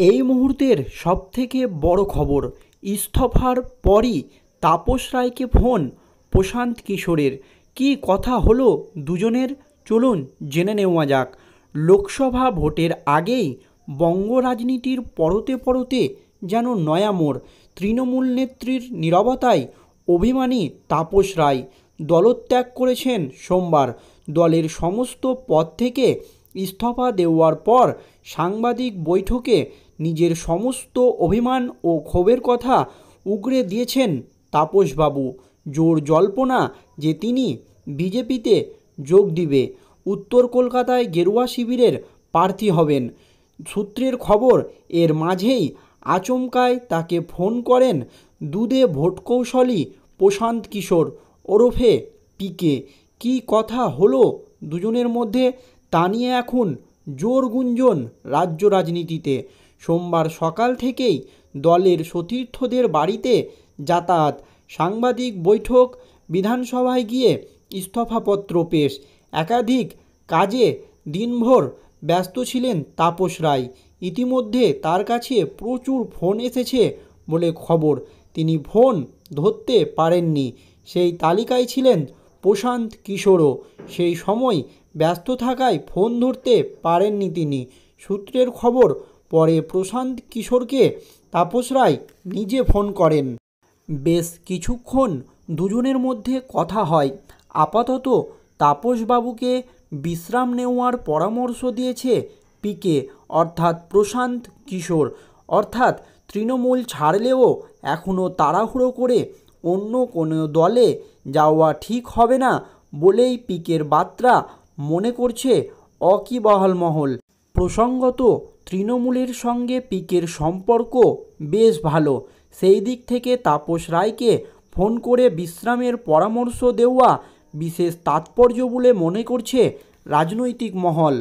এই মুহূর্তের সবথেকে বড় খবর, ইস্তফার পরই তাপস রায়কে ফোন প্রশান্ত কিশোরের। কী কথা হলো দুজনের, চলুন জেনে নেওয়া যাক। লোকসভা ভোটের আগেই বঙ্গ রাজনীতির পরতে পরতে যেন নয়া মোড়। তৃণমূল নেত্রীর নীরবতায় অভিমানী তাপস রায় দলত্যাগ করেছেন সোমবার। দলের সমস্ত পদ থেকে ইস্তফা দেওয়ার পর সাংবাদিক বৈঠকে নিজের সমস্ত অভিমান ও ক্ষোভের কথা উগরে দিয়েছেন তাপসবাবু। জোর জল্পনা যে তিনি বিজেপিতে যোগ দিবে, উত্তর কলকাতায় গেরুয়া শিবিরের প্রার্থী হবেন। সূত্রের খবর, এর মাঝেই আচমকায় তাকে ফোন করেন দুঁদে ভোটকৌশলী প্রশান্ত কিশোর ওরফে পিকে। কী কথা হলো দুজনের মধ্যে, তা নিয়ে এখন জোর গুঞ্জন রাজ্য রাজনীতিতে। সোমবার সকাল থেকেই দলের সতীর্থদের বাড়িতে যাতায়াত, সাংবাদিক বৈঠক, বিধানসভায় গিয়ে ইস্তফাপত্র পেশ, একাধিক কাজে দিনভর ব্যস্ত ছিলেন তাপস রায়। ইতিমধ্যে তার কাছে প্রচুর ফোন এসেছে বলে খবর। তিনি ফোন ধরতে পারেননি, সেই তালিকায় ছিলেন প্রশান্ত কিশোরও। সেই সময় ব্যস্ত থাকায় ফোন ধরতে পারেননি তিনি। সূত্রের খবর, পরে প্রশান্ত কিশোরকে তাপস রায় নিজে ফোন করেন। বেশ কিছুক্ষণ দুজনের মধ্যে কথা হয়। আপাতত তাপসবাবুকে বিশ্রাম নেওয়ার পরামর্শ দিয়েছে পিকে, অর্থাৎ প্রশান্ত কিশোর। অর্থাৎ তৃণমূল ছাড়লেও এখনও তাড়াহুড়ো করে অন্য কোনো দলে যাওয়া ঠিক হবে না বলেই পিকের বার্তা মনে করছে ওয়াকিবহাল মহল। প্রসঙ্গত, তৃণমূলের সঙ্গে পিকের সম্পর্ক বেশ ভালো। সেই দিক থেকে তাপস রায়কে ফোন করে বিশ্রামের পরামর্শ দেওয়া বিশেষ তাৎপর্য বলে মনে করছে রাজনৈতিক মহল।